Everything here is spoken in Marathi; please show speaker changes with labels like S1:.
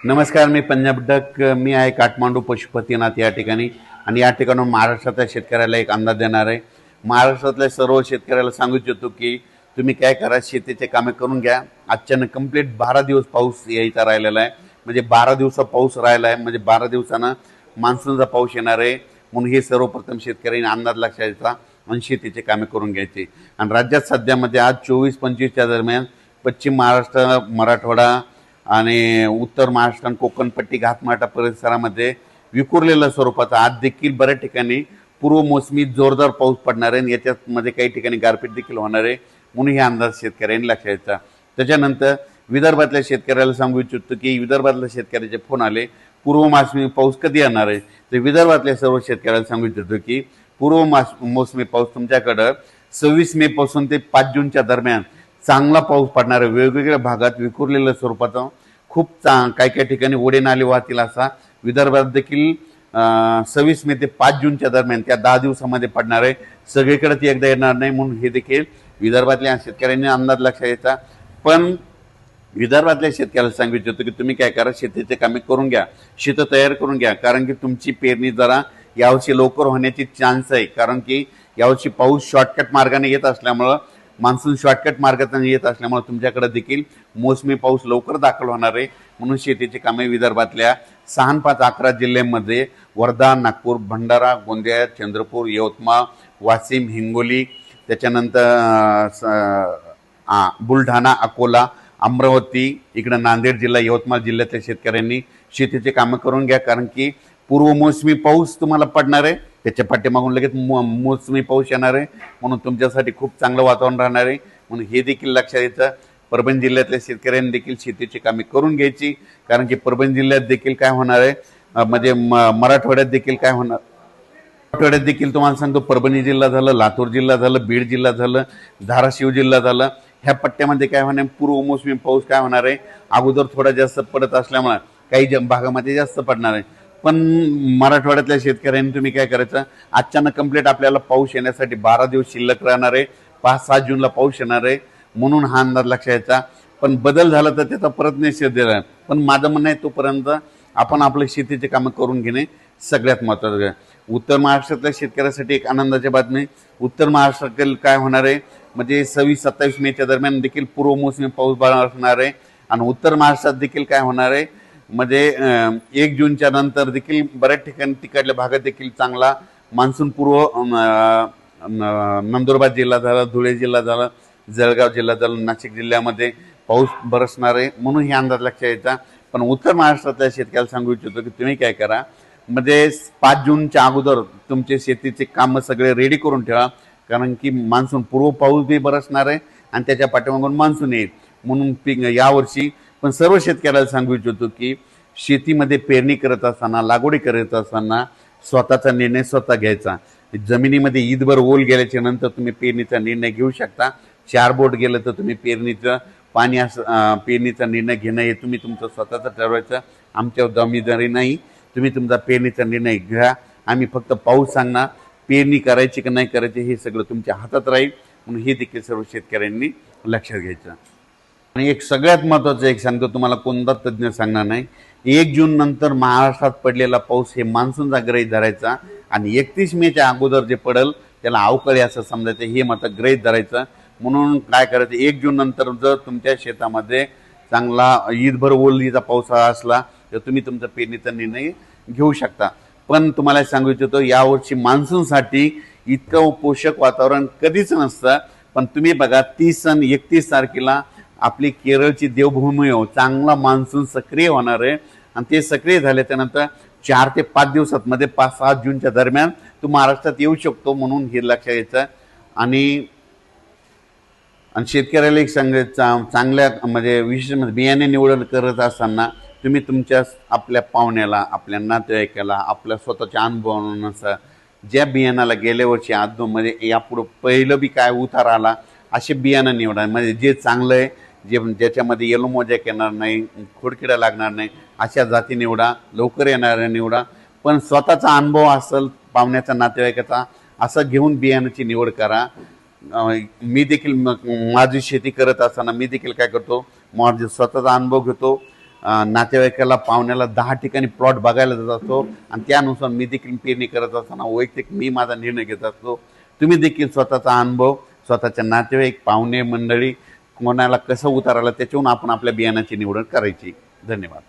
S1: नमस्कार, मी पंजाब डक. मी आहे काठमांडू पशुपतीनाथ या ठिकाणी आणि या ठिकाणून महाराष्ट्रातल्या शेतकऱ्याला एक अंदाज देणार आहे. महाराष्ट्रातल्या सर्व शेतकऱ्याला सांगू इच्छितो की तुम्ही काय करा, शेतीचे कामे करून घ्या. आजच्यानं कंप्लीट 12 दिवस पाऊस यायचा राहिलेला आहे. म्हणजे 12 दिवसा पाऊस राहिला आहे, म्हणजे 12 दिवसानं मान्सूनचा पाऊस येणार आहे. म्हणून हे सर्वप्रथम शेतकऱ्यांनी अंदाज लक्षात घ्यायचा आणि शेतीचे कामे करून घ्यायचे. आणि राज्यात सध्यामध्ये आज 24-25च्या दरम्यान पश्चिम महाराष्ट्र, मराठवाडा आणि उत्तर महाराष्ट्र आणि कोकणपट्टी घाटमाटा परिसरामध्ये विखुरलेल्या स्वरूपाचा आज देखील बऱ्याच ठिकाणी पूर्व मोसमी जोरदार पाऊस पडणार आहे. याच्यामध्ये काही ठिकाणी गारपीट देखील होणार आहे. म्हणून हे अंदाज शेतकऱ्यांनी लक्षात घ्यायचा. त्याच्यानंतर विदर्भातल्या शेतकऱ्याला सांगू इच्छितो की विदर्भातल्या शेतकऱ्याचे फोन आले, पूर्व मोसमी पाऊस कधी येणार आहे. तर विदर्भातल्या सर्व शेतकऱ्याला सांगू इच्छितो की पूर्व मोसमी पाऊस तुमच्याकडं 26 मे पासून ते 5 जूनच्या दरम्यान चांगला पाऊस पडणार आहे. वेगवेगळ्या भागात विखुरलेल्या स्वरूपाचा खूप काही काही ठिकाणी ओढे नाले वाहतील असा विदर्भात देखील 26 मे ते 5 जूनच्या दरम्यान त्या 10 दिवसामध्ये पडणार आहे. सगळीकडे ती एकदा येणार नाही. म्हणून हे देखील विदर्भातल्या शेतकऱ्यांनी अंदाज लक्षात घ्यायचा. पण विदर्भातल्या शेतकऱ्याला सांगू इच्छितो की तुम्ही काय करा, शेतीचे कामे करून घ्या, शेत तयार करून घ्या. कारण की तुमची पेरणी जरा यावर्षी लवकर होण्याची चान्स आहे. कारण की यावर्षी पाऊस शॉर्टकट मार्गाने येत असल्यामुळं, मान्सून शॉर्टकट मार्गाने येत असल्यामुळे तुमच्याकडे देखील मोसमी पाऊस लवकर दाखल होणार आहे. म्हणून शेतीची कामे विदर्भातल्या 6, 5, 11 जिल्ह्यांमध्ये वर्धा, नागपूर, भंडारा, गोंदिया, चंद्रपूर, यवतमाळ, वाशिम, हिंगोली, त्याच्यानंतर बुलढाणा, अकोला, अमरावती, इकडं नांदेड जिल्हा, यवतमाळ जिल्ह्यातल्या शेतकऱ्यांनी शेतीचे कामं करून घ्या. कारण की पूर्व मोसमी पाऊस तुम्हाला पडणार आहे, त्याच्या पाठीमागून लगेच मोसमी पाऊस येणार आहे. म्हणून तुमच्यासाठी खूप चांगलं वातावरण राहणार आहे. म्हणून हे देखील लक्षात घ्यायचं. परभणी जिल्ह्यातल्या शेतकऱ्यांनी देखील शेतीची कामे करून घ्यायची. कारण की परभणी जिल्ह्यात देखील काय होणार आहे, म्हणजे मराठवाड्यात देखील काय होणार, मराठवाड्यात देखील तुम्हाला सांगतो, परभणी जिल्हा झालं, लातूर जिल्हा झालं, बीड जिल्हा झालं, धाराशिव जिल्हा झालं, ह्या पट्ट्यामध्ये काय होणार, पूर्व मोसमी पाऊस काय होणार आहे, अगोदर थोडा जास्त पडत असल्यामुळे काही भागामध्ये जास्त पडणार आहे. पण मराठवाड्यातल्या शेतकऱ्यांनी तुम्ही काय करायचं, अचानक कंप्लीट आपल्याला पाऊस येण्यासाठी 12 दिवस शिल्लक राहणार आहे. 5-7 जूनला पाऊस येणार आहे. म्हणून हा अंदाज लक्षात घ्यायचा. पण बदल झाला तर त्याचा परत निषेध दिला. पण माझं म्हणणं आहे, तोपर्यंत आपण आपल्या शेतीचे कामं करून घेणे सगळ्यात महत्त्वाचं आहे. उत्तर महाराष्ट्रातल्या शेतकऱ्यासाठी एक आनंदाची बातमी, उत्तर महाराष्ट्रातील काय होणार आहे, म्हणजे 26-27 मेच्या दरम्यान देखील पूर्व मोसमी पाऊस असणार आहे. आणि उत्तर महाराष्ट्रात देखील काय होणार आहे, म्हणजे 1 जूनच्या नंतर देखील बऱ्याच ठिकाणी तिकडल्या भागात देखील चांगला मान्सून पूर्व, नंदुरबार जिल्हा झाला, धुळे जिल्हा झाला, जळगाव जिल्हा झाला, नाशिक जिल्ह्यामध्ये पाऊस बरसणार आहे. म्हणून हे अंदाज लक्षात यायचा. पण उत्तर महाराष्ट्रातल्या शेतकऱ्याला सांगू इच्छितो की तुम्ही काय करा, म्हणजे 5 जूनच्या अगोदर तुमचे शेतीचे कामं सगळे रेडी करून ठेवा. कारण की मान्सून पूर्व पाऊस बी बरसणार आहे आणि त्याच्या पाठीमागून मान्सून येईल. म्हणून पीक यावर्षी पण सर्व शेतकऱ्याला सांगू इच्छितो की शेतीमध्ये पेरणी करत असताना, लागवडी करत असताना स्वतःचा निर्णय स्वतः घ्यायचा. जमिनीमध्ये ईदभर ओल गेल्याच्या नंतर तुम्ही पेरणीचा निर्णय घेऊ शकता. 4 बोट गेलं तर तुम्ही पेरणीचं पाणी पेरणीचा निर्णय घेणं हे तुम्ही तुमचं स्वतःचं ठरवायचं. आमच्या जबाबदारी नाही. तुम्ही तुमचा पेरणीचा निर्णय घ्या. आम्ही फक्त पाऊस सांगणार, पेरणी करायची की नाही करायची हे सगळं तुमच्या हातात राहील. म्हणून हे देखील सर्व शेतकऱ्यांनी लक्षात घ्यायचं. आणि एक सगळ्यात महत्त्वाचं एक सांगतो तुम्हाला, कोणता तज्ज्ञ सांगणार नाही, 1 जून नंतर महाराष्ट्रात पडलेला पाऊस हे मान्सूनचा गृहीत धरायचा आणि 31 मेच्या अगोदर जे पडेल त्याला अवकाळी असं समजायचं, हे मात्र गृहीत धरायचं. म्हणून काय करायचं, 1 जून नंतर जर तुमच्या शेतामध्ये चांगला ईदभर ओलीचा पावसाळा असला तर तुम्ही तुमचा पेरणीचा निर्णय घेऊ शकता. पण तुम्हाला सांगू इच्छितो, यावर्षी मान्सूनसाठी इतकं पोषक वातावरण कधीच नसतं. पण तुम्ही बघा, 30 आणि 31 तारखेला आपली केरळची देवभूमी हो, चांगला मान्सून सक्रिय होणार आहे. आणि ते सक्रिय झाल्याच्या नंतर 4 ते 5 दिवसात मध्ये 5-6 जूनच्या दरम्यान तो महाराष्ट्रात येऊ शकतो. म्हणून हे लक्षात घ्यायचं. आणि शेतकऱ्याला एक चांगल्या म्हणजे विशेष बियाणे निवड करत असताना तुम्ही तुमच्या आपल्या पाहुण्याला, आपल्या नातेवाईकाला, आपल्या स्वतःच्या अनुभवानुसार ज्या बियाणाला गेल्या वर्षी आदोमध्ये यापुढं पहिलं बी काय उतार आला असे बियाणं निवडा. म्हणजे जे चांगलं आहे, ज्याच्यामध्ये येलो मोजॅक येणार नाही, खोडकिडा लागणार नाही, अशा जाती निवडा. लवकर येणाऱ्या निवडा. पण स्वतःचा अनुभव असेल, पाहुण्याचा, नातेवाईकाचा, असं घेऊन बियाणाची निवड करा. मी देखील माझी शेती करत असताना मी देखील काय करतो, माझा स्वतःचा अनुभव घेतो. नातेवाईकाला पाहुण्याला 10 ठिकाणी प्लॉट बघायला जात असतो आणि त्यानुसार मी देखील पेरणी करत असताना वैयक्तिक मी माझा निर्णय घेत असतो. तुम्ही देखील स्वतःचा अनुभव, स्वतःच्या नातेवाईक, पाहुणे मंडळी कोणाला कसं उतारायला त्याच्यावरून आपण आपल्या बियाणाची निवड करायची. धन्यवाद.